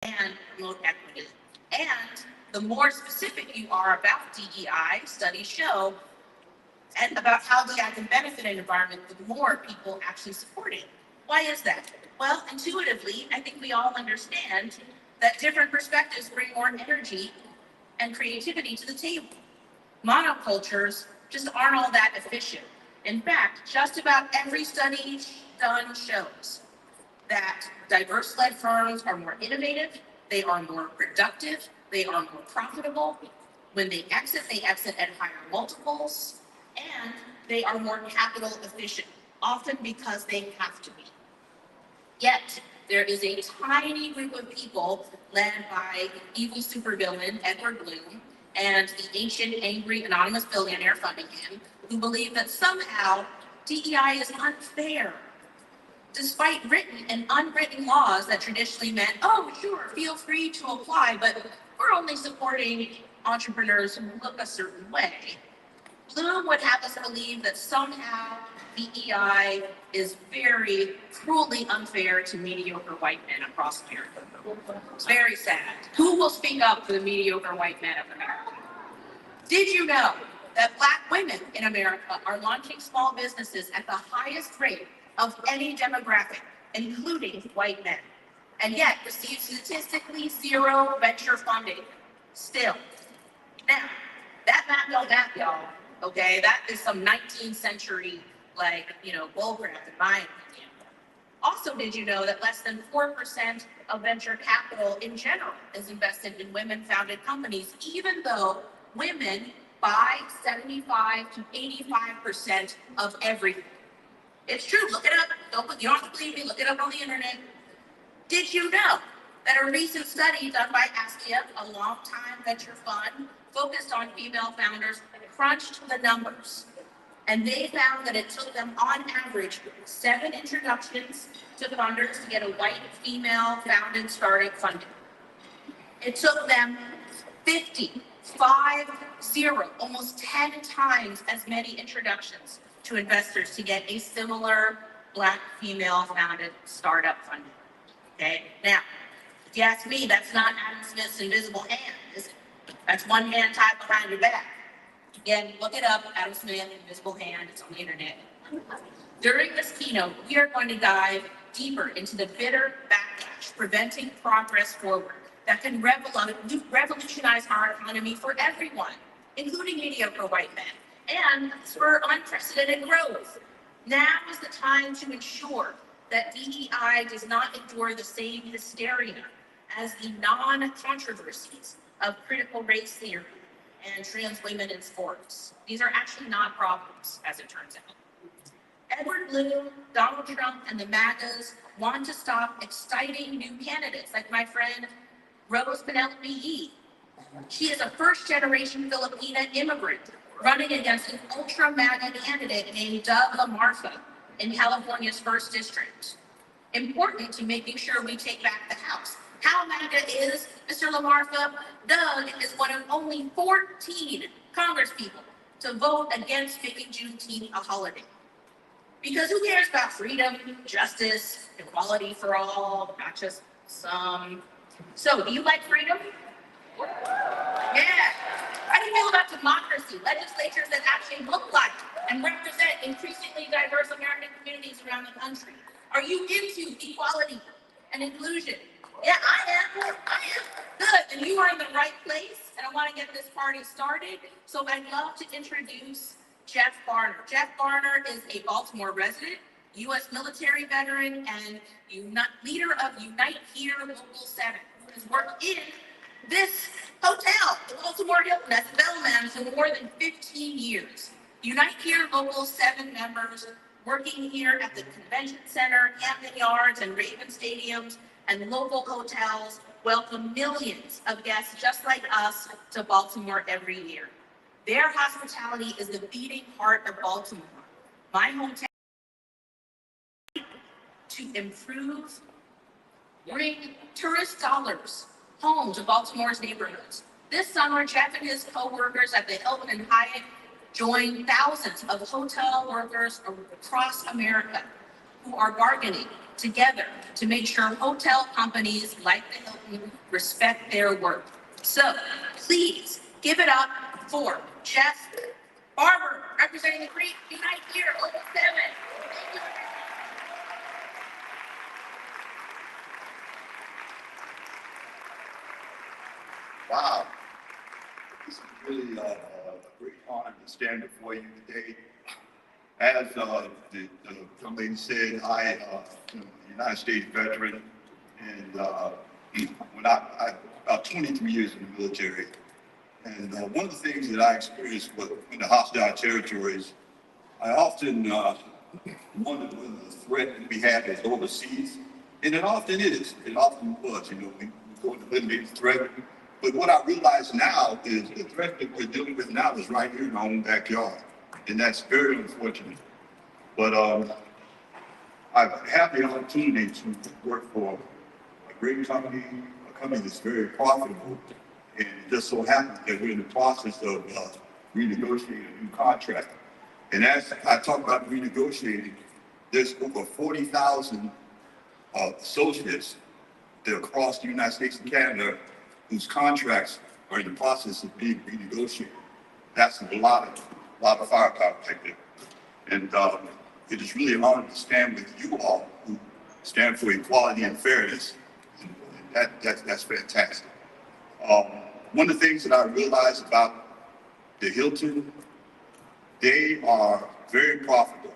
and promote equity. And the more specific you are about DEI, studies show, and about how DEI can benefit an environment, the more people actually support it. Why is that? Well, intuitively, I think we all understand that different perspectives bring more energy and creativity to the table. Monocultures just aren't all that efficient. In fact, just about every study done shows that diverse-led firms are more innovative, they are more productive, they are more profitable. When they exit at higher multiples, and they are more capital efficient, often because they have to be. Yet, there is a tiny group of people led by evil supervillain Edward Bloom and the ancient angry anonymous billionaire funding him, who believe that somehow DEI is unfair, despite written and unwritten laws that traditionally meant, oh, sure, feel free to apply, but we're only supporting entrepreneurs who look a certain way. Bloom would have us believe that somehow DEI is very cruelly unfair to mediocre white men across America. It's very sad. Who will speak up for the mediocre white men of America? Did you know that Black women in America are launching small businesses at the highest rate of any demographic, including white men, and yet receive statistically zero venture funding still? Now, that map don't map, y'all. Okay, that is some 19th century, bullcrap in my opinion. Also, did you know that less than 4% of venture capital in general is invested in women-founded companies, even though women buy 75 to 85% of everything? It's true. Look it up. You don't have to believe me. Look it up on the internet. Did you know that a recent study done by Askia, a long-time venture fund focused on female founders, crunched the numbers, and they found that it took them, on average, 7 introductions to funders to get a white female-founded startup funded. It took them 50, almost 10 times as many introductions to investors to get a similar Black female-founded startup funded. Okay, now, if you ask me, that's not Adam Smith's invisible hand, is it? That's one hand tied behind your back. Again, look it up, Adam Smith, invisible hand, it's on the internet. During this keynote, we are going to dive deeper into the bitter backlash preventing progress forward that can revolutionize our economy for everyone, including mediocre white men, and spur unprecedented growth. Now is the time to ensure that DEI does not endure the same hysteria as the non-controversies of critical race theory and trans women in sports. These are actually not problems, as it turns out. Edward Bloom, Donald Trump, and the MAGAs want to stop exciting new candidates, like my friend Rose Penelope Yee. She is a first-generation Filipina immigrant running against an ultra-MAGA candidate named Doug LaMarfa in California's 1st District. Important to making sure we take back the House. How MAGA is Mr. LaMarfa? Doug is one of only 14 congresspeople to vote against making Juneteenth a holiday. Because who cares about freedom, justice, equality for all, not just some. So, do you like freedom? Yeah. How do you feel about democracy, legislatures that actually look like and represent increasingly diverse American communities around the country? Are you into equality and inclusion? Yeah, I am. Good. And you are in the right place. And I want to get this party started. So I'd love to introduce Jeff Garner. Jeff Garner is a Baltimore resident, U.S. military veteran, and leader of Unite Here Local 7, who has worked in this hotel, the Baltimore Hilton, as a bellman for more than 15 years. Unite Here Local 7 members working here at the Convention Center, Hampton Yards, and Raven Stadiums, and local hotels welcome millions of guests just like us to Baltimore every year. Their hospitality is the beating heart of Baltimore, my hometown, to improve, bring tourist dollars home to Baltimore's neighborhoods. This summer, Jeff and his co-workers at the Hilton and Hyatt joined thousands of hotel workers across America who are bargaining together to make sure hotel companies like the Hilton respect their work. So please give it up for Jess Barber, representing the Great Unite Here, Local 7. Thank you. Wow. This is really a great honor to stand before you today. As the young lady said, I am a United States veteran, and when I about 23 years in the military. And one of the things that I experienced in the hostile territories, I often wondered whether the threat that we had is overseas, and it often is. It often was. We go to eliminate the threat. But what I realize now is the threat that we're dealing with now is right here in our own backyard. And that's very unfortunate. But I've had the opportunity to work for a great company, a company that's very profitable. And it just so happens that we're in the process of renegotiating a new contract. And as I talk about renegotiating, there's over 40,000 associates that across the United States and Canada whose contracts are in the process of being renegotiated. That's a lot of firepower right there. And it is really an honor to stand with you all who stand for equality and fairness. And that's fantastic. One of the things that I realized about the Hilton, they are very profitable.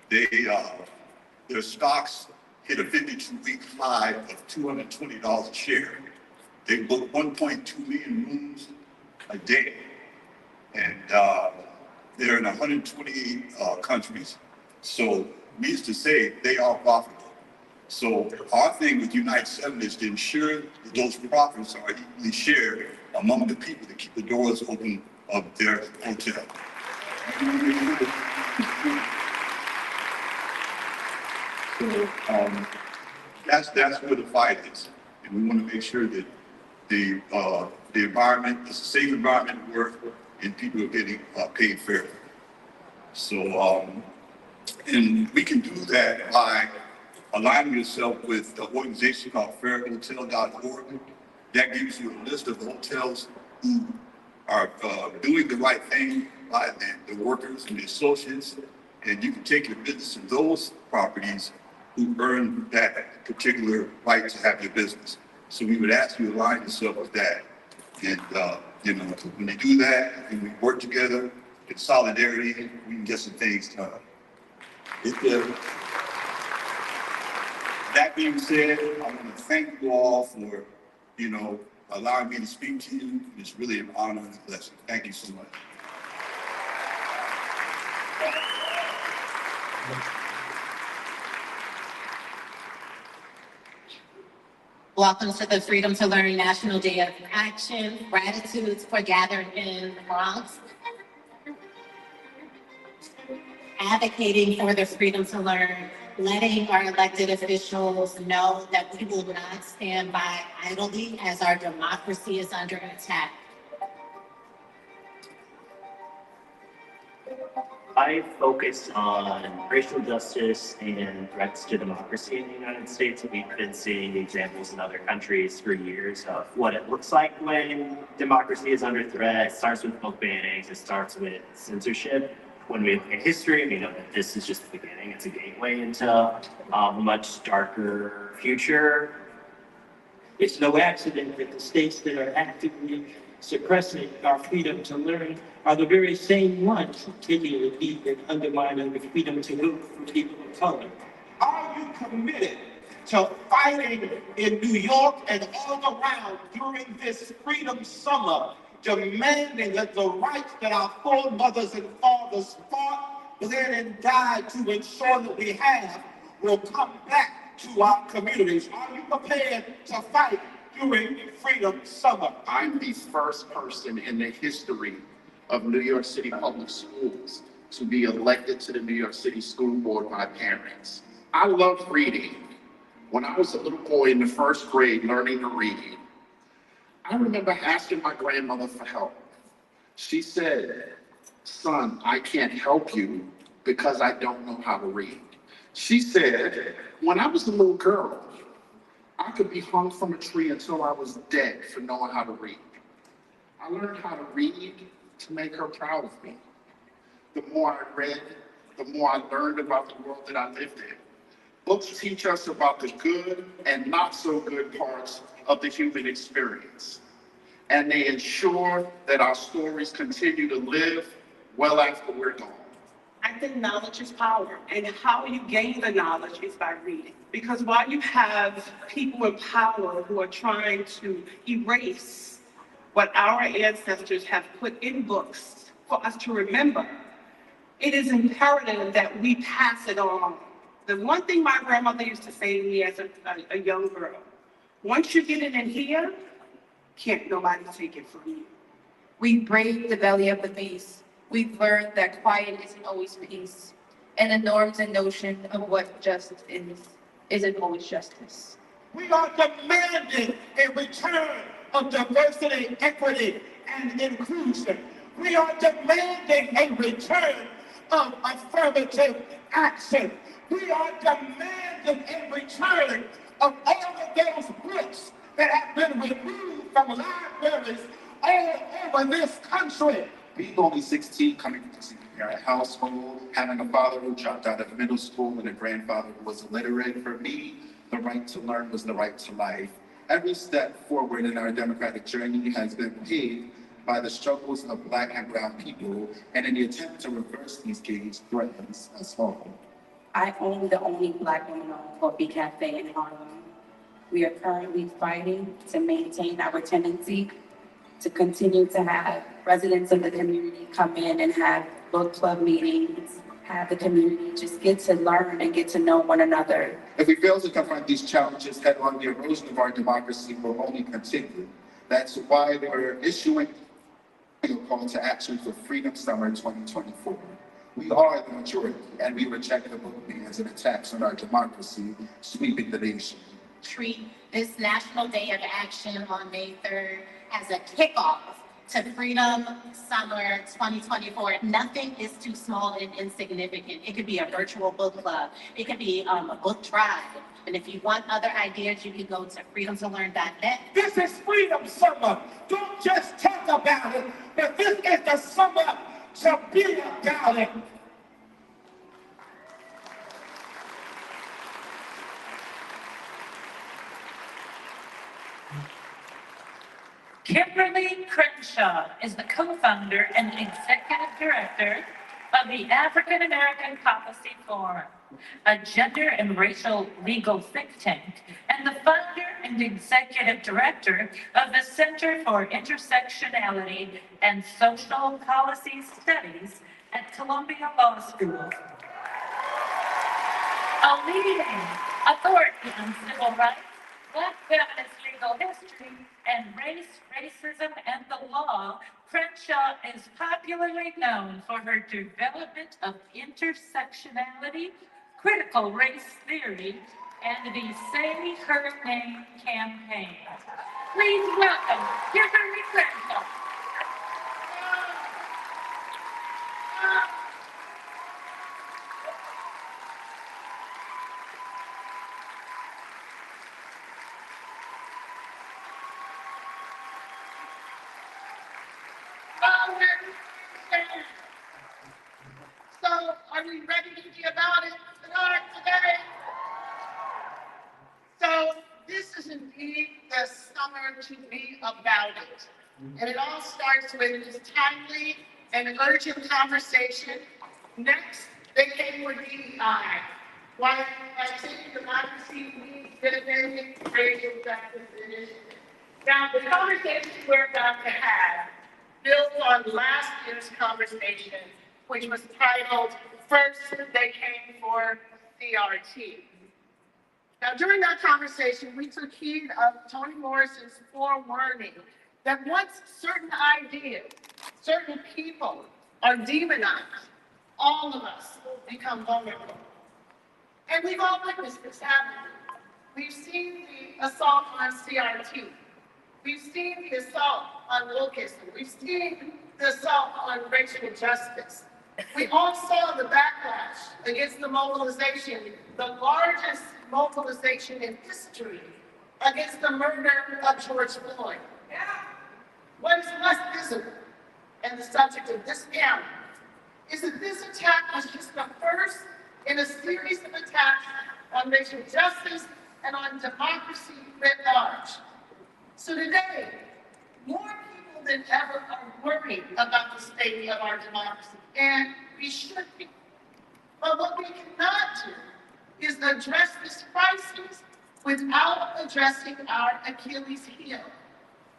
Their stocks hit a 52-week high of $220 a share. They book 1.2 million rooms a day, and they're in 128 countries. So, needless to say, they are profitable. So, our thing with Unite 7 is to ensure that those profits are equally shared among the people that keep the doors open of their hotel. So, that's where the fight is, and we want to make sure that the environment is a safe environment to work, and people are getting paid fairly. So, and we can do that by aligning yourself with the organization called fairhotel.org. That gives you a list of hotels who are doing the right thing by the workers and the associates, and you can take your business to those properties who earn that particular right to have your business. So we would ask you to align yourself with that. And, when you do that and we work together in solidarity, we can get some things done. That being said, I want to thank you all for, allowing me to speak to you. It's really an honor and a blessing. Thank you so much. Welcome to the Freedom to Learn National Day of Action. Gratitude for gathering in the Bronx. Advocating for the freedom to learn, letting our elected officials know that we will not stand by idly as our democracy is under attack. I focus on racial justice and threats to democracy in the United States. We've been seeing examples in other countries for years of what it looks like when democracy is under threat. It starts with book bannings, it starts with censorship. When we look at history, we know that this is just the beginning. It's a gateway into a much darker future. It's no accident that the states that are actively suppressing our freedom to learn are the very same ones who continue to lead and undermine the freedom to live for people of color. Are you committed to fighting in New York and all around during this Freedom Summer, demanding that the rights that our foremothers and fathers fought, bled, and died to ensure that we have will come back to our communities? Are you prepared to fight during Freedom Summer? I'm the first person in the history of New York City Public Schools to be elected to the New York City School Board by parents. I love reading. When I was a little boy in the first grade learning to read, I remember asking my grandmother for help. She said, "Son, I can't help you because I don't know how to read." She said, when I was a little girl, I could be hung from a tree until I was dead for knowing how to read. I learned how to read to make her proud of me. The more I read, the more I learned about the world that I lived in. Books teach us about the good and not so good parts of the human experience. And they ensure that our stories continue to live well after we're gone. I think knowledge is power, and how you gain the knowledge is by reading. Because while you have people in power who are trying to erase what our ancestors have put in books for us to remember, it is imperative that we pass it on. The one thing my grandmother used to say to me as a young girl, once you get it in here, can't nobody take it from you. We brave the belly of the beast. We've learned that quiet isn't always peace, and the norms and notion of what justice isn't always justice. We are demanding a return of diversity, equity, and inclusion. We are demanding a return of affirmative action. We are demanding a return of all of those books that have been removed from libraries all over this country. Being only 16, coming from a single-parent household, having a father who dropped out of middle school and a grandfather who was illiterate, for me, the right to learn was the right to life. Every step forward in our democratic journey has been paved by the struggles of Black and Brown people, and any attempt to reverse these gains threatens us all. I own the only Black woman-owned coffee cafe in Harlem. We are currently fighting to maintain our tenancy, to continue to have residents of the community come in and have book club meetings, have the community just get to learn and get to know one another. If we fail to confront these challenges head on, the erosion of our democracy will only continue. That's why we're issuing a call to action for Freedom Summer 2024. We are the majority, and we reject the book bans and attacks on our democracy sweeping the nation. Treat this National Day of Action on May 3rd as a kickoff to Freedom Summer 2024. Nothing is too small and insignificant. It could be a virtual book club. It could be a book tribe. And if you want other ideas, you can go to freedomtolearn.net. This is Freedom Summer. Don't just talk about it, but this is the summer to be about it. Kimberlé Crenshaw is the co-founder and executive director of the African American Policy Forum, a gender and racial legal think tank, and the founder and executive director of the Center for Intersectionality and Social Policy Studies at Columbia Law School. A leading authority on civil rights, Black feminist legal history, and race, racism, and the law, Crenshaw is popularly known for her development of intersectionality, critical race theory, and the Say Her Name campaign. Please welcome Kimberlé Crenshaw. So, are we ready to be about it today? So, this is indeed the summer to be about it. And it all starts with this timely and urgent conversation. Next, they came with DEI. Why I think democracy needs dedicated racial justice initiative. Now, the conversation we're about to have builds on last year's conversation, which was titled, First They Came for CRT. Now, during that conversation, we took heed of Toni Morrison's forewarning that once certain ideas, certain people are demonized, all of us become vulnerable. And we've all witnessed this happen. We've seen the assault on CRT. We've seen the assault on wokeism. We've seen the assault on racial justice. We all saw the backlash against the mobilization, the largest mobilization in history against the murder of George Floyd. What is less visible and the subject of this panel is that this attack was just the first in a series of attacks on racial justice and on democracy writ large. So today, more people than ever are worried about the state of our democracy, and we should be. But what we cannot do is address this crisis without addressing our Achilles heel,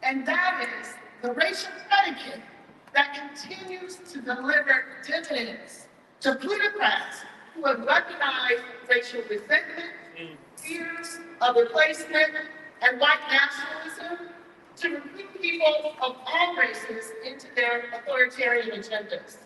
and that is the racial predicate that continues to deliver dividends to plutocrats who have recognized racial resentment, fears of replacement, and white nationalism to recruit people of all races into their authoritarian agendas.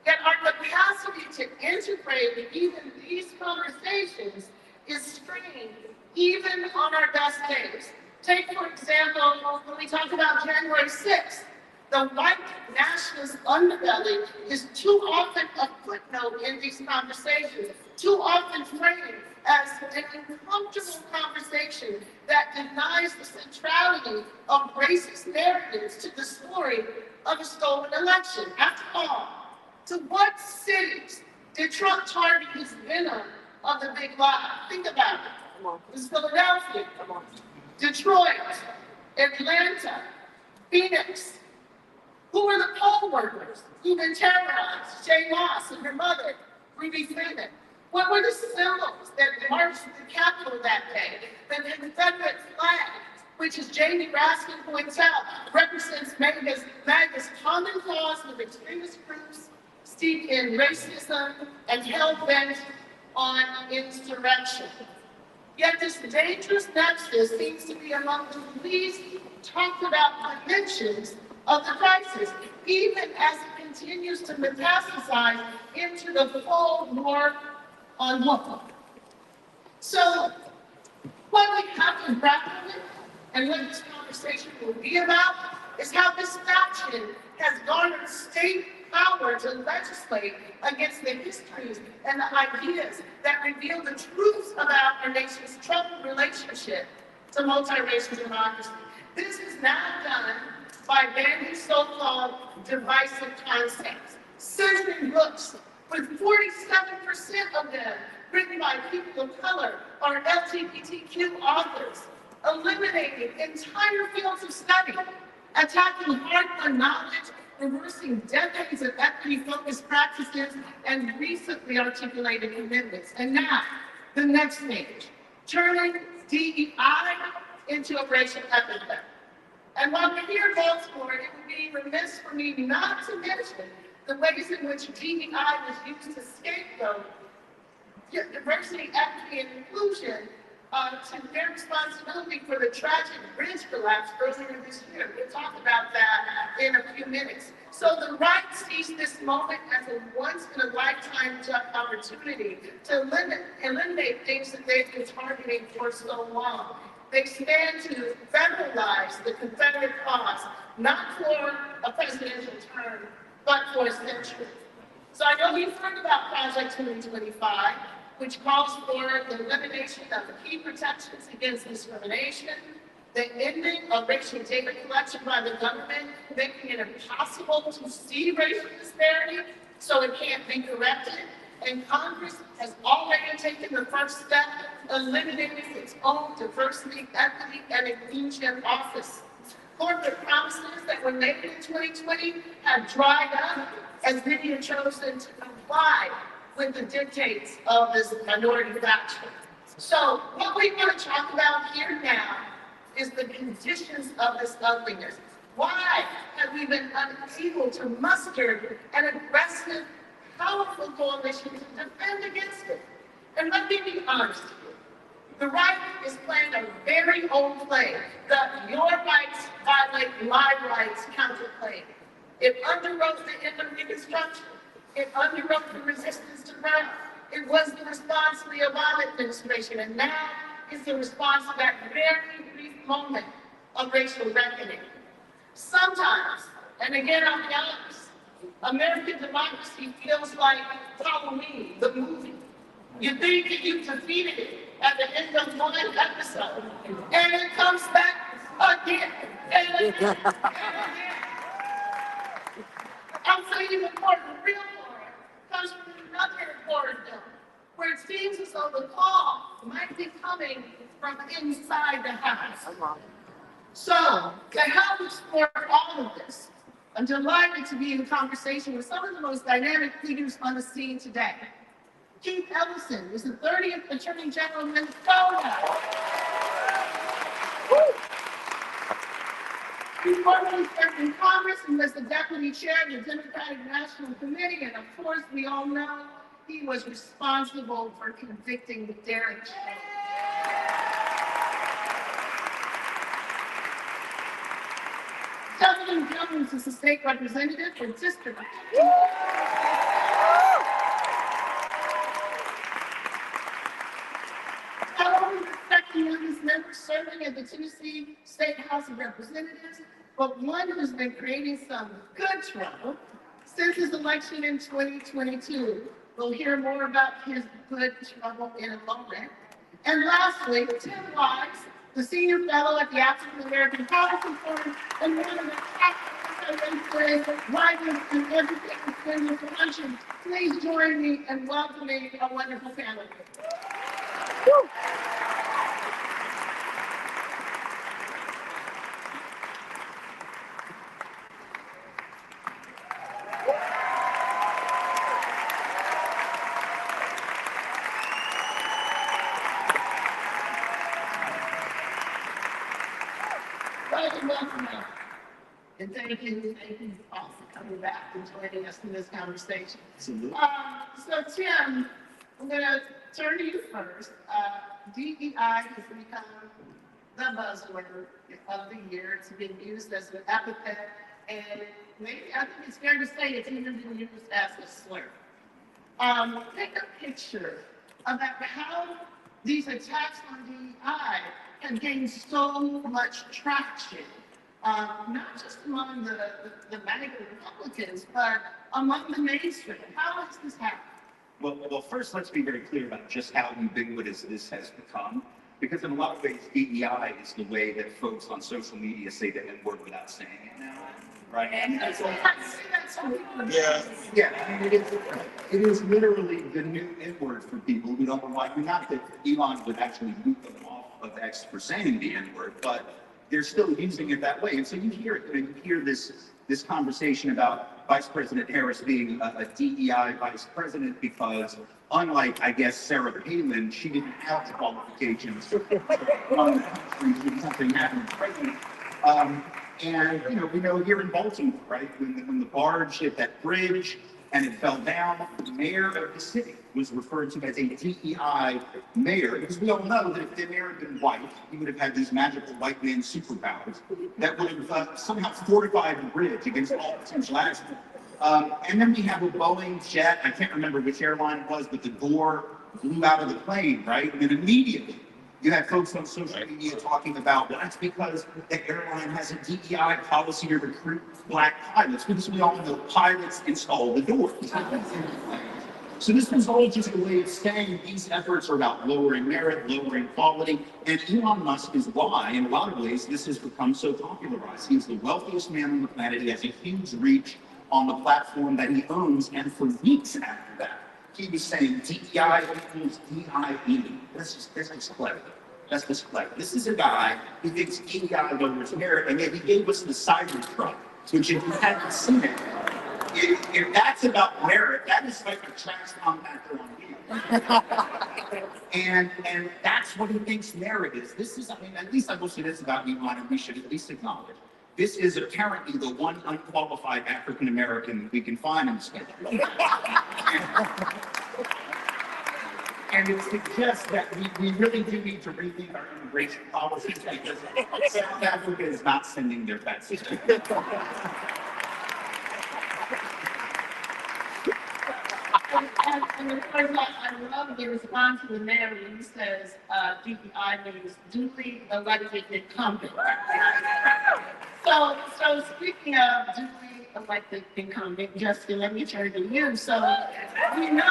Yet our capacity to integrate even these conversations is strained even on our best days. Take, for example, when we talk about January 6th, the white nationalist underbelly is too often a footnote in these conversations, too often framed as an uncomfortable conversation that denies the centrality of racist narratives to the story of a stolen election. After all, to what cities did Trump target his venom of the big lie? Think about it. It was Philadelphia, Detroit, Atlanta, Phoenix. Who were the poll workers who've been terrorized? Jay Moss and her mother, Ruby Freeman. What were the symbols that marched the Capitol that day? The Confederate flag, which, as Jamie Raskin points out, represents MAGA's common cause with extremist groups steeped in racism and hell-bent on insurrection. Yet this dangerous nexus seems to be among the least talked about dimensions of the crisis, even as it continues to metastasize into the full war on war. So what we have to grapple with, and what this conversation will be about, is how this faction has garnered state power to legislate against the histories and the ideas that reveal the truths about our nation's troubled relationship to multiracial democracy. This is now done by banning so-called divisive concepts, censoring books with 47% of them written by people of color or LGBTQ authors, eliminating entire fields of study, attacking hard-won knowledge, reversing decades of equity-focused practices, and recently articulated commitments. And now, the next stage, turning DEI into a racial epidemic. And while we're here in Baltimore, it would be remiss for me not to mention the ways in which DEI was used to scapegoat diversity, equity, and inclusion to their responsibility for the tragic bridge collapse earlier this year. We'll talk about that in a few minutes. So the right sees this moment as a once-in-a-lifetime opportunity to eliminate things that they've been targeting for so long. They stand to federalize the Confederate cause, not for a presidential term, but for a century. So I know you've heard about Project 2025, which calls for the elimination of key protections against discrimination, the ending of racial data collection by the government, making it impossible to see racial disparity so it can't be corrected. And Congress has already taken the first step, eliminating its own diversity, equity, and inclusion office. Corporate promises that were made in 2020 have dried up as many have chosen to comply with the dictates of this minority faction. So what we want to talk about here now is the conditions of this ugliness. Why have we been unable to muster an aggressive, powerful coalition to defend against it? And let me be honest with you. The right is playing a very old play, the your rights violate my rights counterplay. It underwrote the end of Reconstruction. It underwrote the resistance to Brown. It was the response to the Obama administration, and now is the response to that very brief moment of racial reckoning. Sometimes, and again, I'll be honest, American democracy feels like Halloween, the movie. You think that you've defeated it at the end of one episode, and it comes back again and again and again. I'm saying the more the real horror comes from another horror film, where it seems as though the call might be coming from inside the house. So, to help explore all of this, I'm delighted to be in conversation with some of the most dynamic figures on the scene today. Keith Ellison is the 30th Attorney General of Minnesota. He formerly served in Congress and was the deputy chair of the Democratic National Committee, and of course, we all know he was responsible for convicting the Derrick Jones. Justin Jones is the state representative for District 15. Not only the second youngest member serving at the Tennessee State House of Representatives, but one who's been creating some good trouble since his election in 2022. We'll hear more about his good trouble in a moment. And lastly, Tim Wise, the senior fellow at the African American Policy Forum and one of the top writers and educators in this country. Please join me in welcoming a wonderful panel. Welcome. And thank you all for coming back and joining us in this conversation. So Tim, I'm going to turn to you first. DEI has become the buzzword of the year. It's been used as an epithet, and maybe I think it's fair to say it's even been used as a slur. Take a picture about how these attacks on DEI have gained so much traction, not just among the MAGA Republicans, but among the mainstream. How has this happened? Well, first, let's be very clear about just how ubiquitous this has become, because in a lot of ways, DEI is the way that folks on social media say the N-word without saying it now, right? Yeah. I mean, it is literally the new N-word for people who don't like. Not that Elon would actually move them off of X for saying the N-word, but they're still using it that way. And so you hear this conversation about Vice President Harris being a DEI vice president because, unlike, I guess, Sarah Palin, she didn't have the qualifications to run the country when something happened to the president. And we know here in Baltimore, right, when the barge hit that bridge and it fell down, the mayor of the city was referred to as a DEI mayor, because we all know that if the mayor had been white, he would have had these magical white man superpowers that would have somehow fortified the bridge against all potential accidents. And then we have a Boeing jet, I can't remember which airline it was, but the door blew out of the plane, right? And then immediately you had folks on social media talking about, well, that's because the airline has a DEI policy to recruit black pilots, because we all know pilots install the doors. So this was all just a way of saying these efforts are about lowering merit, lowering quality, and Elon Musk is why, in a lot of ways, this has become so popularized. He's the wealthiest man on the planet. He has a huge reach on the platform that he owns, and for weeks after that, he was saying DEI equals DIE. That's just clever. That's just clever. This is a guy who thinks DEI lowers merit, and yet he gave us the Cybertruck, which if you hadn't seen it, if that's about merit, that is like a trash compactor on wheels. and that's what he thinks merit is. This is, I mean, at least I will say this about Elon, and we should at least acknowledge. This is apparently the one unqualified African American we can find in the state. And it suggests that we really do need to rethink our immigration policies, because South Africa is not sending their best. And of course, I love the response to the mayor when he says DEI means duly elected incumbent. So speaking of duly elected incumbent, Justin, let me turn to you. So we know.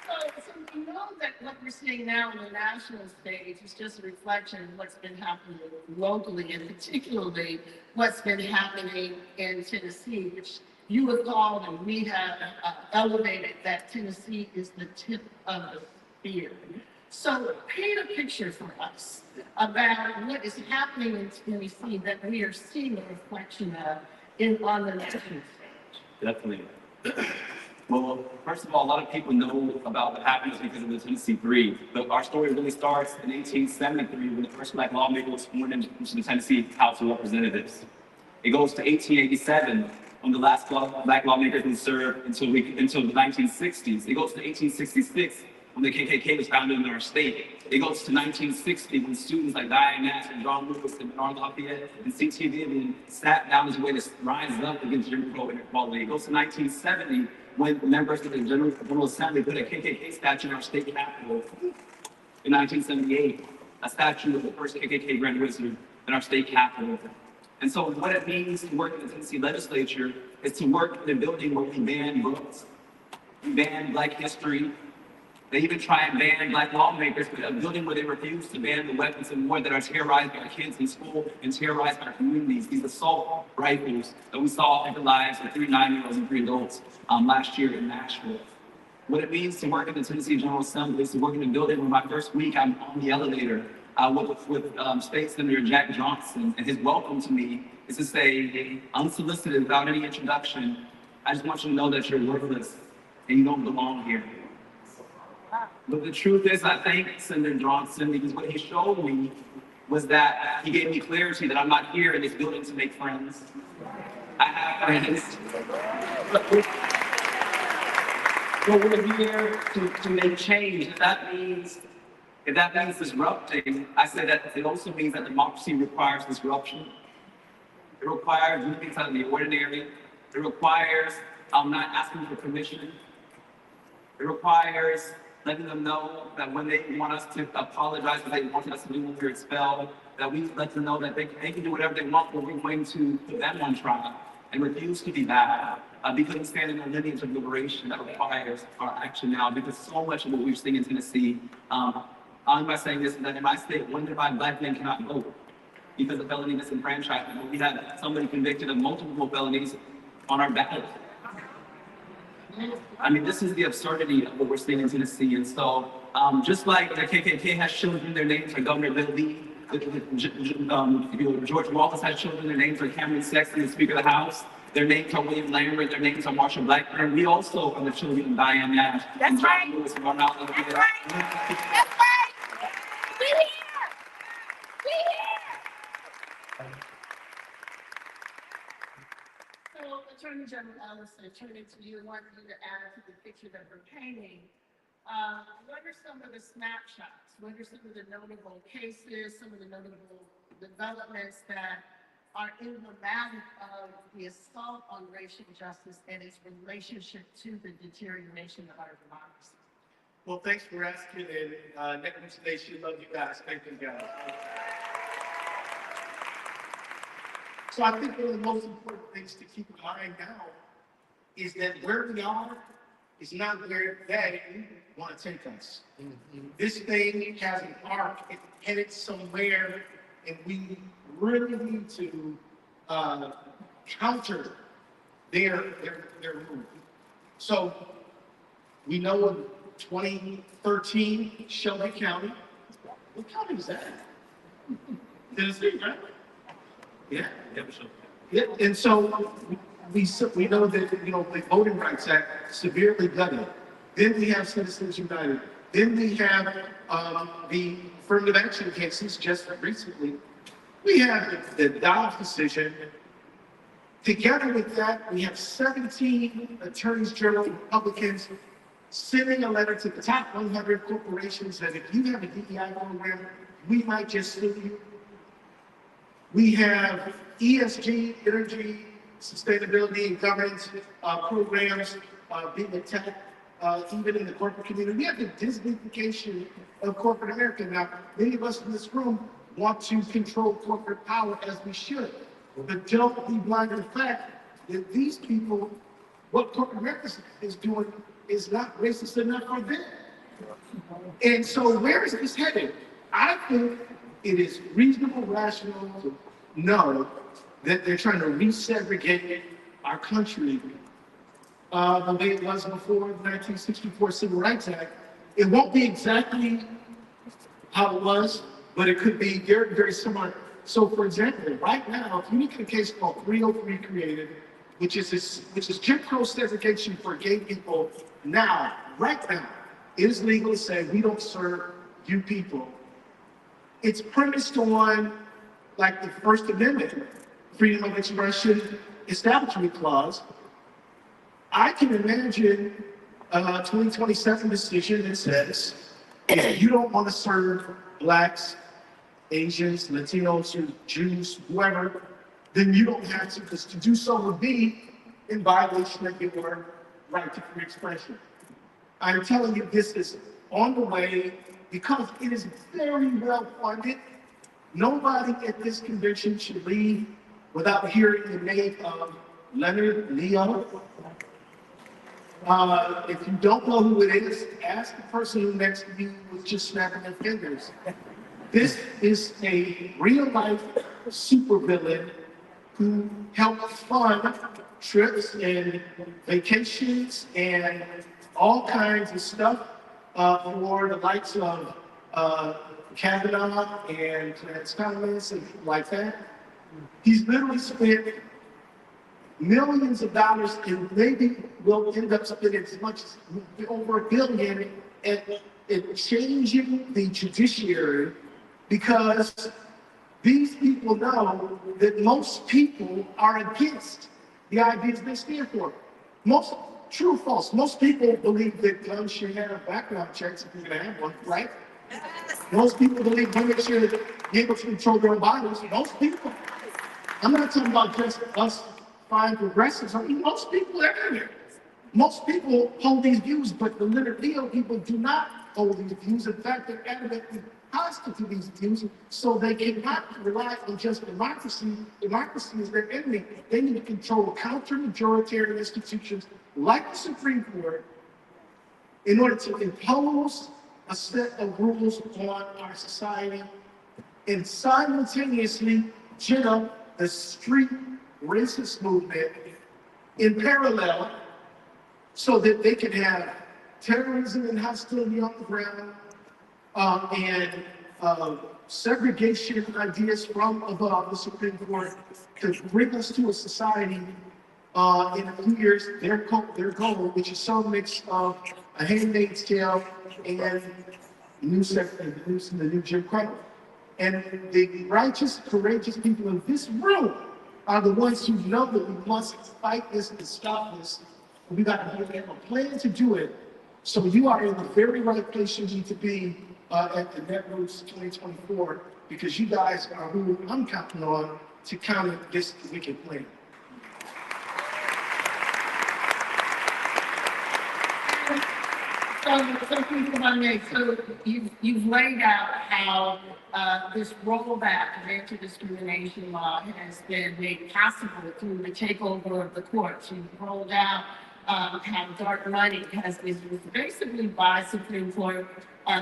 So we know that what we're seeing now on the national stage is just a reflection of what's been happening locally, and particularly what's been happening in Tennessee, which you have called and we have elevated that Tennessee is the tip of the spear. So paint a picture for us about what is happening in Tennessee that we are seeing a reflection of on the national stage. Definitely. Well, first of all, a lot of people know about what happens because of the Tennessee Three. But our story really starts in 1873 when the first black lawmaker was sworn into the Tennessee House of Representatives. It goes to 1887 when the last black lawmakers would serve until the 1960s. It goes to 1866 when the KKK was founded in our state. It goes to 1960 when students like Diane Nash and John Lewis and Bernard Lafayette and C.T. Vivian sat down as a way to rise up against Jim Crow inequality. It goes to 1970 when members of the General Assembly put a KKK statue in our state capitol. In 1978, a statue of the first KKK Grand Wizard in our state capitol. And so what it means to work in the Tennessee legislature is to work in a building where we ban books, we ban Black history. They even try and ban Black lawmakers, but a building where they refuse to ban the weapons of war that are terrorizing our kids in school and terrorizing our communities. These assault rifles that we saw in the lives of 3 9-year-olds and 3 adults last year in Nashville. What it means to work in the Tennessee General Assembly is to work in a building where my first week I'm on the elevator with State Senator Jack Johnson, and his welcome to me is to say, unsolicited, without any introduction, I just want you to know that you're worthless and you don't belong here. But the truth is, I thank Senator Johnson because what he showed me was that he gave me clarity that I'm not here in this building to make friends. I have friends. But we're here to make change. If that means disrupting, I say that it also means that democracy requires disruption. It requires doing things out of the ordinary. It requires not asking for permission. It requires letting them know that when they want us to apologize, what they want us to do when we're expelled, that we let them know that they can do whatever they want, but we're going to put them on trial and refuse to be bad. Because we stand in a lineage of liberation that requires our action now, because so much of what we're seeing in Tennessee, I'm by saying this, that in my state, 1 in 5 Black men cannot vote because of felony disenfranchisement. We have somebody convicted of multiple felonies on our ballot. I mean, this is the absurdity of what we're seeing in Tennessee. And so, just like the KKK has children, their names are Governor Bill Lee, George Wallace has children, their names are Cameron Sexton, the Speaker of the House. Their names are William Lambert, their names are Marsha Blackburn. We also are the children of Diane Nash. That's right. Lewis, That's right. That's right. We here. We here. So, Attorney General Ellison, turning to you, want you to add to the picture that we're painting. What are some of the snapshots? What are some of the notable cases, some of the notable developments that are emblematic of the assault on racial justice and its relationship to the deterioration of our democracy? Well, thanks for asking, and Netroots Nation, love you guys. Thank you, guys. So I think one of the most important things to keep in mind now is that where we are is not where they want to take us. This thing has an arc, it's headed somewhere, and we really need to counter their move. So we know in 2013, Shelby County, what county is that? Tennessee, right? Yeah. Yeah, and so we know that, the Voting Rights Act severely gutted. Then we have Citizens United. Then we have the affirmative action cases just recently. We have the Dobbs decision. Together with that, we have 17 attorneys general Republicans sending a letter to the top 100 corporations that if you have a DEI program, we might just sue you. We have ESG, energy, sustainability, and governance programs being attacked. even in the corporate community. We have the Disneyfication of corporate America. Now, many of us in this room want to control corporate power as we should. But don't be blind to the fact that these people, what corporate America is doing is not racist enough for them. And so where is this headed? I think it is reasonable, rational to know that they're trying to resegregate our country the way it was before the 1964 Civil Rights Act. It won't be exactly how it was, but it could be very, very similar. So for example, right now, if you look at a case called 303 created, which is Jim Crow segregation for gay people, now, right now, it is legal to say we don't serve you people. It's premised on like the First Amendment, freedom of expression, establishment clause. I can imagine a 2027 decision that says, if you don't want to serve Blacks, Asians, Latinos, or Jews, whoever, then you don't have to, because to do so would be in violation of your right to free expression. I'm telling you, this is on the way because it is very well funded. Nobody at this convention should leave without hearing the name of Leonard Leo. If you don't know who it is, ask the person who next to you was just snapping their fingers. This is a real-life supervillain who helped fund trips and vacations and all kinds of stuff for the likes of Kavanaugh and Clarence Thomas and like that. He's literally spent millions of dollars and maybe will end up spending as much as over $1 billion at changing the judiciary, because these people know that most people are against the ideas they stand for. Most, true or false, most people believe that guns should have background checks if you're gonna have one, right? Most people believe women should be able to control their own bodies. Most people. I'm not talking about just us fine progressives. I mean, most people everywhere. Most people hold these views, but the Leonard Leo people do not hold these views. In fact, they're adamantly hostile to these views, so they cannot rely on just democracy. Democracy is their enemy. They need to control counter-majoritarian institutions like the Supreme Court in order to impose a set of rules on our society and simultaneously gin up the street racist movement in parallel so that they can have terrorism and hostility on the ground and segregation ideas from above the Supreme Court to bring us to a society in a few years, their goal, which is some mix of a Handmaid's Tale and the new Jim Crow. And the righteous, courageous people in this room are the ones who know that we must fight this and stop this. We got to have a plan to do it. So you are in the very right place you need to be at the Netroots 2024, because you guys are who I'm counting on to counter this wicked plan. So people on there, so you've laid out how this rollback of anti-discrimination law has been made possible through the takeover of the courts. You've rolled out how dark money has been used basically by Supreme Court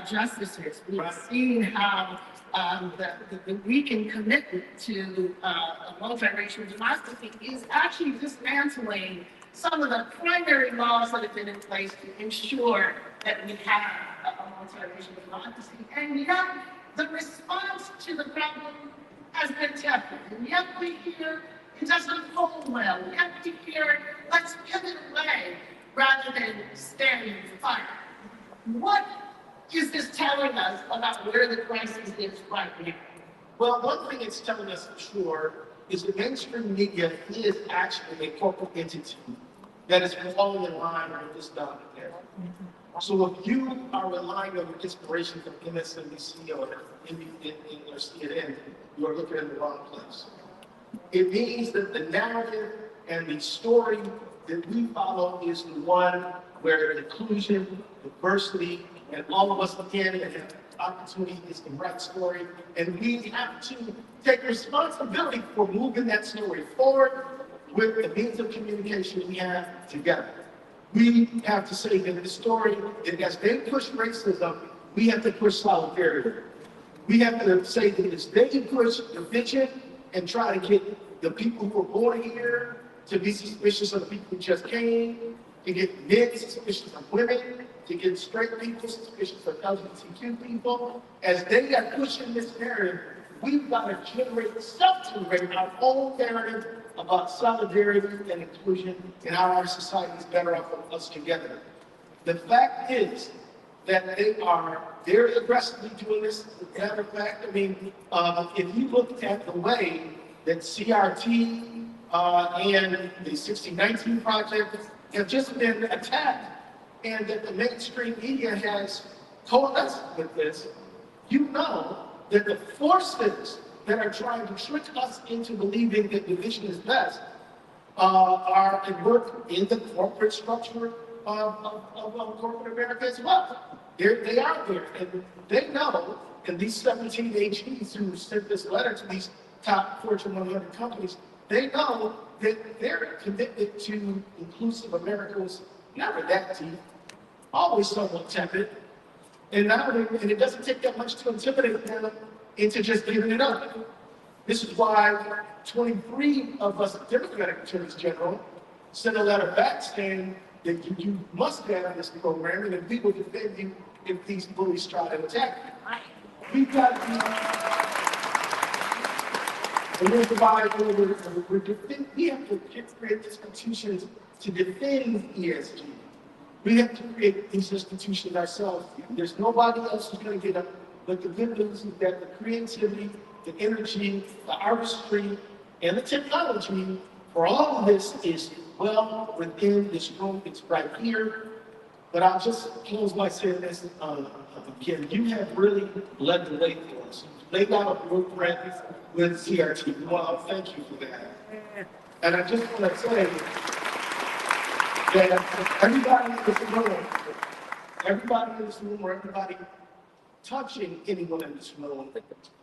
justices. We've seen how the weakened commitment to a multiracial democracy is actually dismantling some of the primary laws that have been in place to ensure that we have a multiracial democracy. And yet, the response to the problem has been tepid. And yet we hear it doesn't hold well. Yet we hear, let's pivot away rather than stand and fight. What is this telling us about where the crisis is right now? Well, one thing it's telling us for sure is the mainstream media is actually a corporate entity that is falling in line with this document. So if you are relying on the inspiration from MSNBC or CNN, you are looking in the wrong place. It means that the narrative and the story that we follow is the one where inclusion, diversity, and all of us can and have opportunity is the right story. And we have to take responsibility for moving that story forward with the means of communication we have together. We have to say that the story, that as they push racism, we have to push solidarity. We have to say that as they push division and try to get the people who are born here to be suspicious of the people who just came, to get men suspicious of women, to get straight people suspicious of LGBTQ people. As they are pushing this narrative, we've got to self-generate our own narrative about solidarity and inclusion and how our society is better off with us together. The fact is that they're aggressively doing this. As a matter of fact, I mean, if you look at the way that CRT and the 1619 Project have just been attacked, and that the mainstream media has told us with this, you know that the forces that are trying to trick us into believing that division is best are at work in the corporate structure of corporate America as well. They are there, and they know, and these 17 AGs who sent this letter to these top Fortune 100 companies, they know that their commitment to inclusive America was never that deep, always somewhat tepid, and it doesn't take that much to intimidate them into just giving it up. This is why 23 of us Democratic attorneys general sent a letter back saying that you must ban this program, and that we will defend you if these bullies try to attack you. We've got to we have to create institutions to defend ESG. We have to create these institutions ourselves. There's nobody else who's going to get up. But the good news is that the creativity, the energy, the artistry, and the technology for all of this is well within this room. It's right here. But I'll just close by saying this again. You have really led the way for us. You laid out a blueprint with CRT. Well, thank you for that. And I just want to say that everybody in this room, or everybody touching anyone in this room,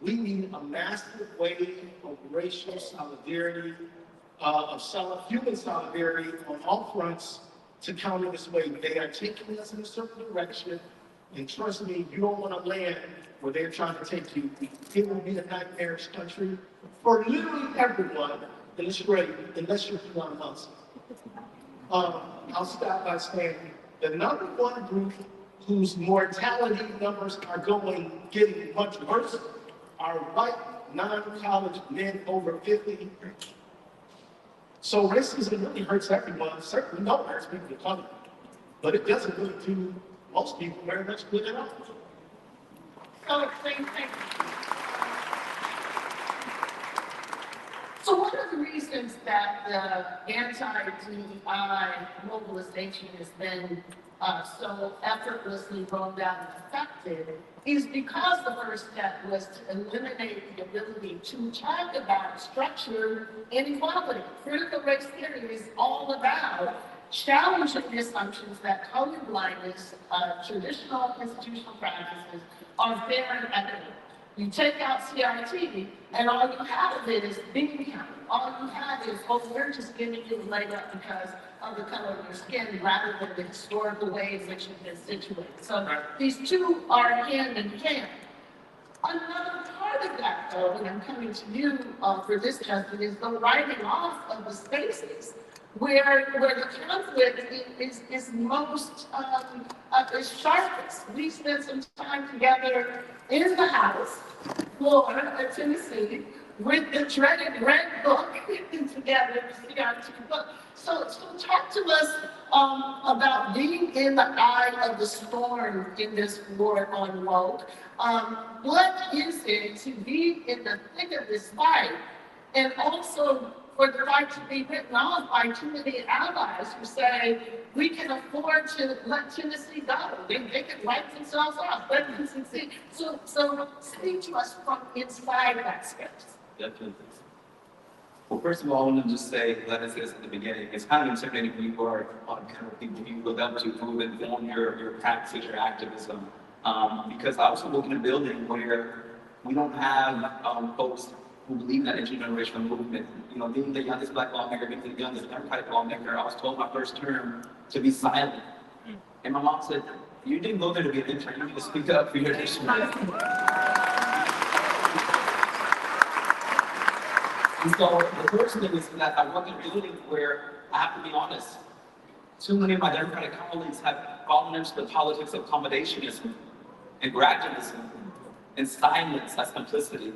we need a massive wave of racial solidarity, human solidarity on all fronts to counter this wave. They are taking us in a certain direction, and trust me, you don't want to land where they're trying to take you. It will be a nightmarish country for literally everyone unless you're Elon Musk. I'll start by saying the number one group whose mortality numbers are getting much worse are white, non-college men over 50. So racism really hurts everyone. Certainly don't hurt people of color, but it doesn't really do most people very much good at all. So one of the reasons that the anti-DEI mobilization has been so effortlessly rolled out and effective is because the first step was to eliminate the ability to talk about structural inequality. Critical race theory is all about challenging the assumptions that colorblindness, traditional institutional practices are fair and equitable. You take out CRT, and all you have is being counted. All you have is, oh, we're just giving you a leg up because of the color of your skin rather than the historical way in which you've been situated. So these two are hand in hand. Another part of that, though, and I'm coming to you for this testing, is the writing off of the spaces where the conflict is most is sharpest. We spent some time together in the House, Florida, Tennessee, with the dreaded red book together, the CRT book. So talk to us about being in the eye of the storm in this war on woke. What is it to be in the thick of this fight, and also for the fight to be written off by too many allies who say we can afford to let Tennessee go. They can write themselves off, let Tennessee. So speak to us from inside that space. Definitely. Well, first of all, I want to just say, like I said this at the beginning, it's kind of intimidating when you are on kind of people you look up to who inform your practices, your activism. Because I also work in a building where we don't have folks who believe in that intergenerational movement. You know, being the youngest Black lawmaker, being the youngest Democratic lawmaker, I was told my first term to be silent. And my mom said, you didn't go there to be an intern, you need to speak up for your district. And so the first thing is that I work in a building where I have to be honest. Too many of my Democratic colleagues have fallen into the politics of accommodationism and gradualism and silence, that's complicity.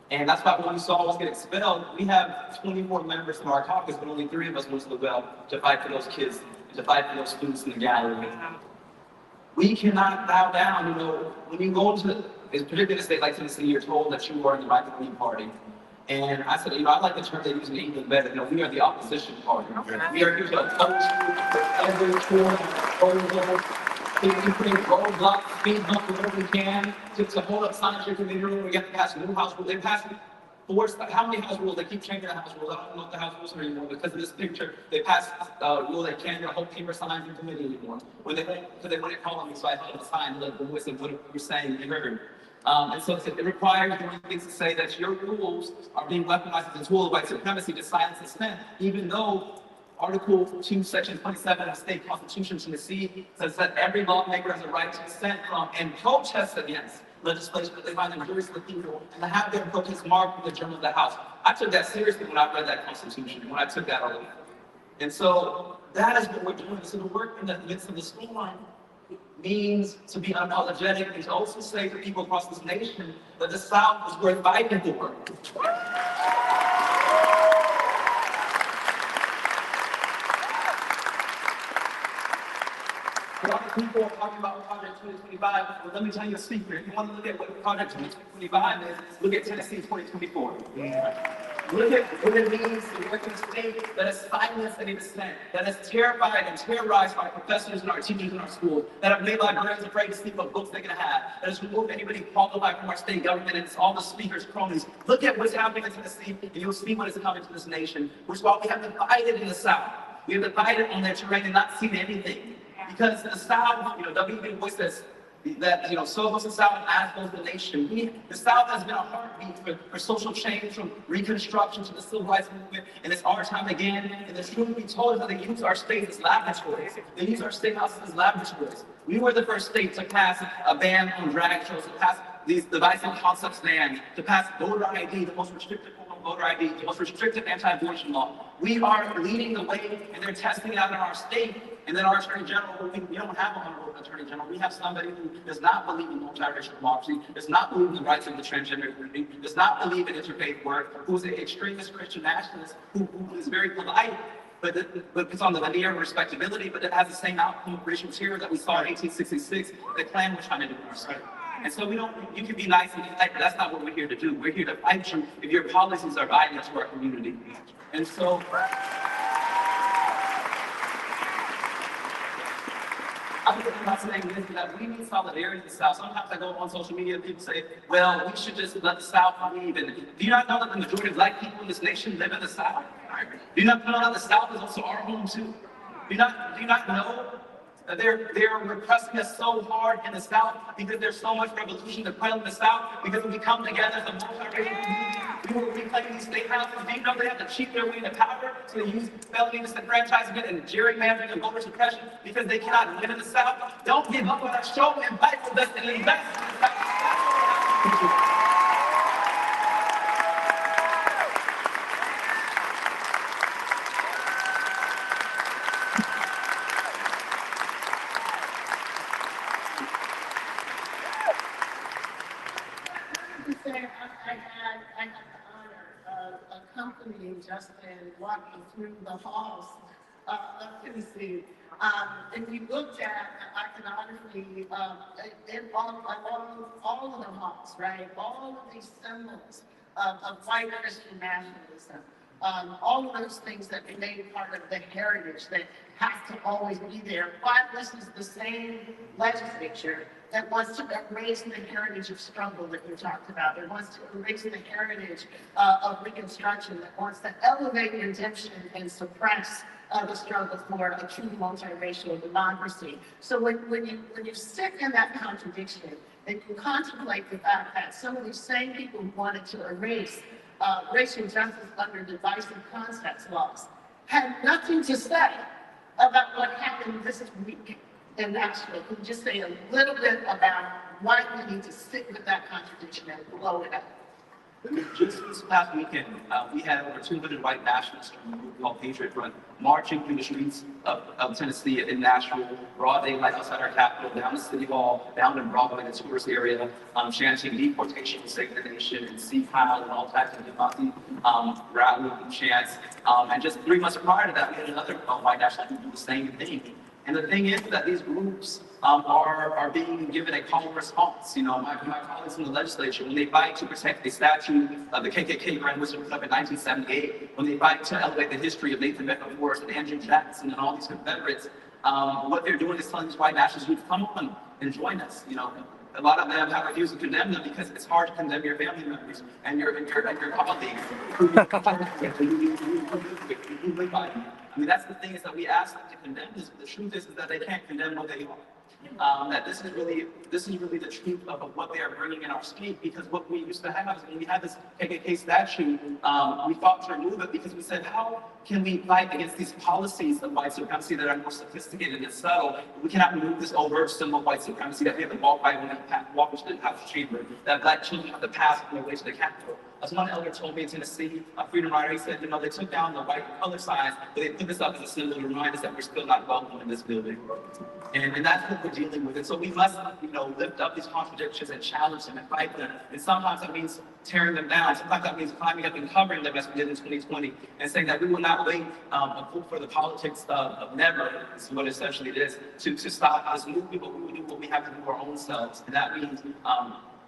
And that's why when you saw us get expelled, we have 24 members of our caucus, but only 3 of us went to the well to fight for those kids, to fight for those students in the gallery. We cannot bow down, you know, when you go into, particularly in a state like Tennessee, you're told that you are in the right-wing party. And I said, you know, I like the term they use in England better. You know, we are the opposition party. We are here to oppose you for every form of proposal. To create roadblocks, speed bumps wherever we can, to hold up signs in your community room. We have to pass new house rules. They passed how many house rules? They keep changing the house rules. I don't know if the house rules are anymore because of this picture. They passed a rule that can't hold paper signs in committee anymore. Because they wouldn't call on me, so I held a sign to let the voice of what you're saying be heard. And so it requires doing things to say that your rules are being weaponized as a tool of white supremacy to silence dissent, even though Article 2, Section 27 of the state constitution, Tennessee, says that every lawmaker has a right to dissent from and protest against legislation that they find injurious to the people and to have their protests marked in the journal of the House. I took that seriously when I read that constitution, when I took that oath. And so that is what we're doing. So to work in the midst of the storm means to be unapologetic and to also say to people across this nation that the South is worth fighting for. A lot of people are talking about Project 2025. Well, let me tell you a secret. If you want to look at what Project 2025 is, look at Tennessee 2024. Look at what it means to work in a state that is silenced any dissent, that is terrified and terrorized by professors and our teachers in our schools, that have made librarians afraid to speak what books they can have, that has removed anybody qualified from our state government, and it's all the speakers' cronies. Look at what's happening in Tennessee, and you'll see what is coming to this nation, which is why we have divided in the South. We have divided on their terrain and not seen anything. Because the South, you know, W.B. Boyce says that, you know, so goes the South and as goes the nation. The South has been a heartbeat for social change, from Reconstruction to the Civil Rights Movement, and it's our time again. And the truth be told is that they use our states as laboratories. They use our state houses as laboratories. We were the first state to pass a ban on drag shows, to pass these divisive concepts ban, to pass voter ID, the most restrictive form of voter ID, the most restrictive anti-abortion law. We are leading the way, and they're testing it out in our state. And then our Attorney General, we don't have a honorable Attorney General. We have somebody who does not believe in multiracial democracy, does not believe in the rights of the transgender community, does not believe in interfaith work, who's an extremist Christian nationalist, who is very polite, but it's on the linear of respectability, but it has the same outcome of racial terror that we saw in 1866, the Klan was trying to do in our state. And so you can be nice and polite, but that's not what we're here to do. We're here to fight you if your policies are violent to our community. And so, I'm not saying this, that we need solidarity in the South. Sometimes I go on social media and people say, well, we should just let the South leave. And do you not know that the majority of Black people in this nation live in the South? Do you not know that the South is also our home too? Do you not know that they're repressing us so hard in the South because there's so much revolution to quell in the South? Because when we come together as a multiracial community, we will reclaim these state houses. Do you know they have to cheat their way into power? So they use felony disenfranchisement and gerrymandering and voter suppression because they cannot live in the South? Don't give up on our show and fight for us and invest in the South. I had the honor of accompanying Justin walking through the halls of Tennessee. And we looked at iconography along all of the halls, right? All of these symbols of white Christian nationalism, all of those things that remain part of the heritage that have to always be there. But this is the same legislature that wants to erase the heritage of struggle that you talked about. It wants to erase the heritage of Reconstruction, that wants to elevate redemption and suppress the struggle for a true multiracial democracy. So when you sit in that contradiction and you contemplate the fact that some of these same people who wanted to erase racial justice under divisive concepts laws had nothing to say about what happened this week in Nashville. Can you just say a little bit about why we need to sit with that contradiction and blow it up? Just this past weekend, we had over 200 white nationalists from a group called Patriot Front marching through the streets of Tennessee in Nashville, broad daylight outside our Capitol, down to City Hall, down to Broadway, the tourist area, chanting deportation, segregation, and sea Kyle and all types of Nazi rallying chants. And just 3 months prior to that, we had another white nationalist group do the same thing. And the thing is that these groups are being given a call and response. You know, my colleagues in the legislature, when they fight to protect the statue of the KKK Grand Wizard put up in 1978, when they fight to elevate the history of Nathan Bedford Forrest and Andrew Jackson and all these Confederates, what they're doing is telling these white nationalists to come on and join us. You know, a lot of them have refused to condemn them because it's hard to condemn your family members and your colleagues. I mean, that's the thing, is that we ask them to condemn this, but the truth is that they can't condemn what they are. That this is really the truth of what they are bringing in our state, because what we used to have is when we had this KKK statue, we fought to remove it because we said, how can we fight against these policies of white supremacy that are more sophisticated and subtle? We cannot remove this overt symbol of white supremacy that we have to walk by when we walk into the House chamber, that Black children have to pass on their way to the Capitol. As one elder told me in Tennessee, a freedom rider, he said, you know, they took down the white color signs, but they put this up as a symbol to remind us that we're still not welcome in this building. And that's what we're dealing with. And so we must, you know, lift up these contradictions and challenge them and fight them. And sometimes that means tearing them down. Sometimes that means climbing up and covering them, as we did in 2020, and saying that we will not wait for the politics of never, is what essentially it is, to stop us moving, but we will do what we have to do our own selves. And that means,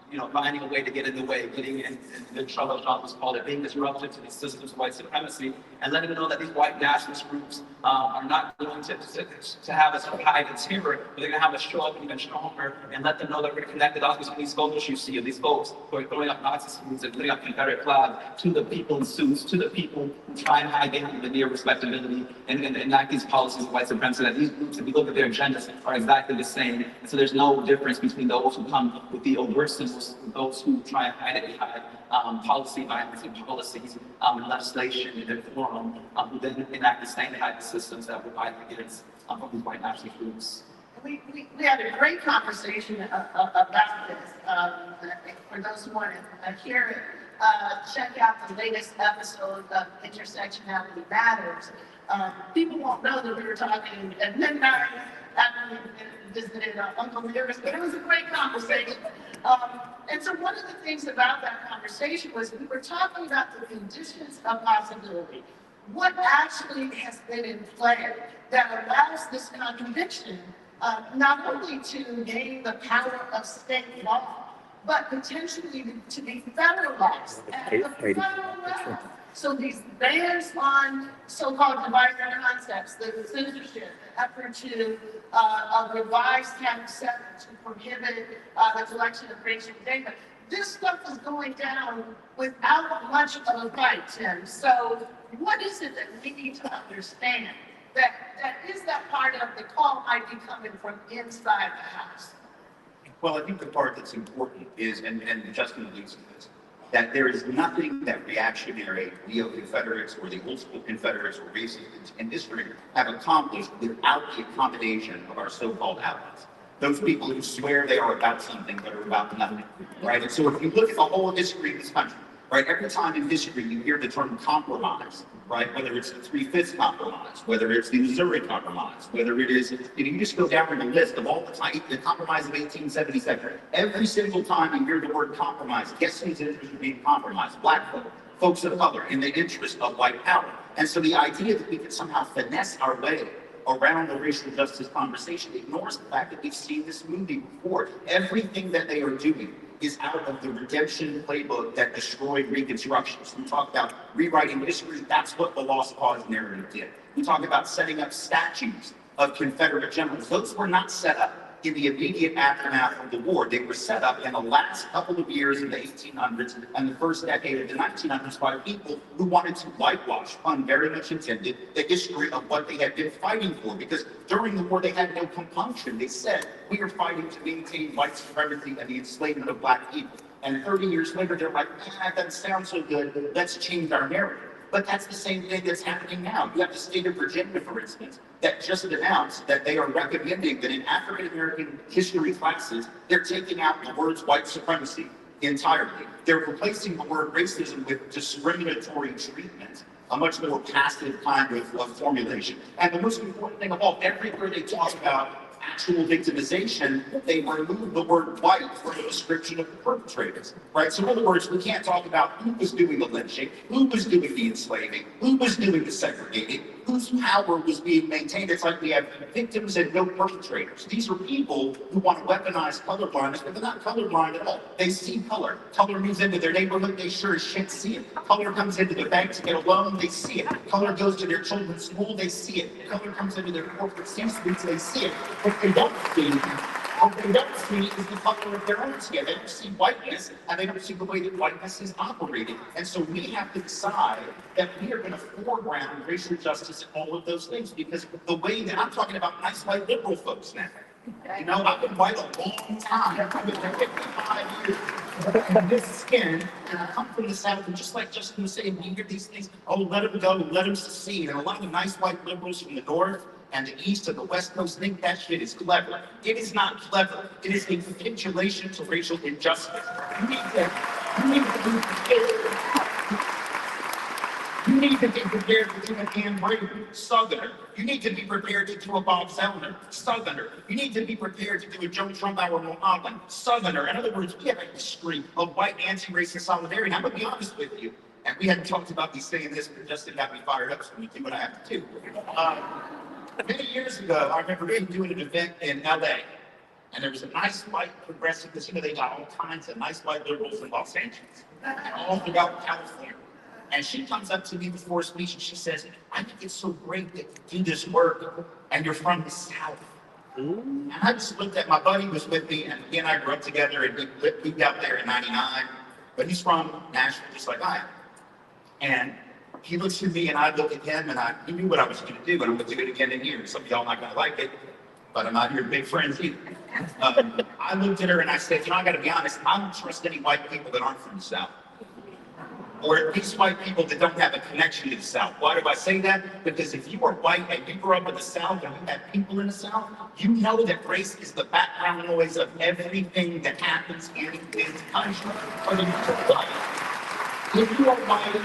you know, finding a way to get in the way, getting in the trouble, John was called it, being disruptive to these systems of white supremacy, and letting them know that these white nationalist groups are not going to have us hide in terror, but they're going to have us show up even stronger, and let them know that we're connected also between these photos you see of these folks who are throwing up Nazi salutes and putting up Confederate flags, to the people in suits, to the people who try and hide behind the near respectability and enact these policies of white supremacy, that these groups, if you look at their agendas, are exactly the same. And so there's no difference between those who come with the overt symbols, those who try and hide it behind policy violence and policies and legislation and forum, who then enact the same type of systems that we're fighting against from these white nationalist groups. We had a great conversation about this. For those who want to hear it, check out the latest episode of Intersectionality Matters. People won't know that we were talking at midnight after we visited Uncle Nearest, but it was a great conversation. And so one of the things about that conversation was we were talking about the conditions of possibility. What actually has been in play that allows this contradiction not only to gain the power of state law, but potentially to be federalized at the federal level. So these bans on so-called divisive concepts, the censorship, the effort to revise Title 7 to prohibit the collection of racial data, this stuff is going down without much of a fight, Tim. So what is it that we need to understand that is that part of the call might be coming from inside the house? Well, I think the part that's important is, and Justin alludes to this, that there is nothing that reactionary neo-Confederates or the old school Confederates or racists in history have accomplished without the accommodation of our so-called allies. Those people who swear they are about something but are about nothing, right? And so if you look at the whole history of this country, right, every time in history you hear the term compromise, right, whether it's the 3/5 compromise, whether it's the Missouri compromise, whether it is, you just go down the list of all the compromise of 1877. Every single time you hear the word compromise, guess whose interests are being compromised? Black folk, folks of color, in the interest of white power. And so the idea that we can somehow finesse our way around the racial justice conversation ignores the fact that we've seen this movie before. Everything that they are doing is out of the redemption playbook that destroyed Reconstruction. So we talk about rewriting history. That's what the lost cause narrative did. We talk about setting up statues of Confederate generals. Those were not set up in the immediate aftermath of the war. They were set up in the last couple of years in the 1800s and the first decade of the 1900s by people who wanted to whitewash, pun very much intended, the history of what they had been fighting for. Because during the war, they had no compunction. They said, we are fighting to maintain white supremacy and the enslavement of black people. And 30 years later, they're like, that doesn't sound so good. Let's change our narrative. But that's the same thing that's happening now. You have the state of Virginia, for instance, that just announced that they are recommending that in African-American history classes, they're taking out the words white supremacy entirely. They're replacing the word racism with discriminatory treatment, a much more passive kind of formulation. And the most important thing of all, everywhere they talk about actual victimization, they remove the word white from the description of the perpetrators, right? So in other words, we can't talk about who was doing the lynching, who was doing the enslaving, who was doing the segregating, whose power was being maintained. It's like we have victims and no perpetrators. These are people who want to weaponize colorblindness, but they're not colorblind at all. They see color. Color moves into their neighborhood, they sure as shit see it. Color comes into the bank to get a loan, they see it. Color goes to their children's school, they see it. Color comes into their corporate C-suites, they see it. What they don't see is the color of their own skin. They don't see whiteness, and they don't see the way that whiteness is operating. And so we have to decide that we are going to foreground racial justice and all of those things, because the way that I'm talking about nice white liberal folks now. You know, I've been white a long time. I've been 55 years in this skin, and I come from the South, and just like Justin was saying, we hear these things, oh, let them go, let them secede. And a lot of the nice white liberals from the North and the East and the West Coast think that shit is clever. It is not clever. It is a capitulation to racial injustice. You need to be prepared to do an Anne Brady, Southerner. You need to be prepared to do a Bob Zellner, Southerner. You need to be prepared to do a Joe Trumbauer Mohammed, Southerner. In other words, we have a history of white anti-racist solidarity. I'm going to be honest with you, and we hadn't talked about me saying this, but Justin got me fired up, so let me do what I have to do. Many years ago, I remember doing an event in LA, and there was a nice white progressive, because you know they got all kinds of nice white liberals in Los Angeles, and all throughout California. And she comes up to me before a speech and she says, I think it's so great that you do this work and you're from the South. And I just looked at my buddy who was with me, and he and I grew up together, and we moved out there in '99, but he's from Nashville just like I am. And he looks at me and I look at him, and he knew what I was going to do, and I'm going to do it again in here. Some of y'all not going to like it, but I'm not your big friends either. I looked at her and I said, you know, I got to be honest, I don't trust any white people that aren't from the South. Or at least white people that don't have a connection to the South. Why do I say that? Because if you are white and you grew up in the South and you have people in the South, you know that race is the background noise of everything that happens in this country. If you are white and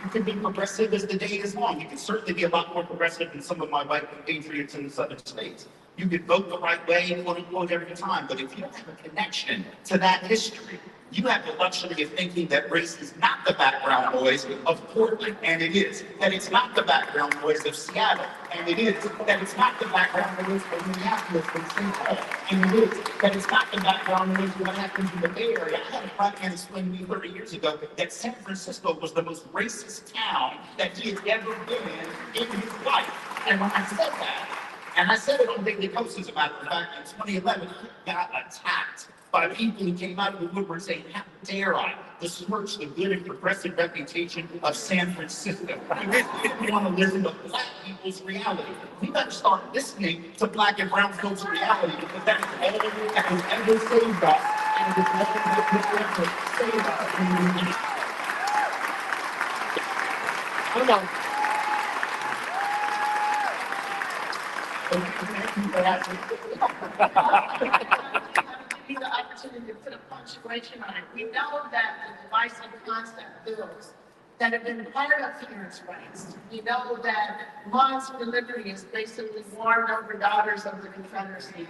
you can be progressive as the day is long. You can certainly be a lot more progressive than some of my white compatriots in the southern states. You can vote the right way, quote unquote, every time. But if you don't have a connection to that history, you have the luxury of thinking that race is not the background noise of Portland, and it is. That it's not the background noise of Seattle, and it is. That it's not the background noise of Minneapolis and St. Paul, and it is. That it's not the background noise of what happens in the Bay Area. I had a black man explain to me 30 years ago that San Francisco was the most racist town that he had ever been in his life. And when I said that, and I said it on Daily Post, as a matter of fact, in 2011, I got attacked by people who came out of the woodwork saying, how dare I besmirch the good and progressive reputation of San Francisco. We want to listen to black people's reality. We got to start listening to black and brown folks' reality, because that is all that has ever saved us, and it is all that will ever save us. Hold on. Thank you for asking. The opportunity to put a punctuation on it. We know that the divisive concept bills that have been part of parents' rights, we know that laws for liberty is basically warmed over daughters of the Confederacy.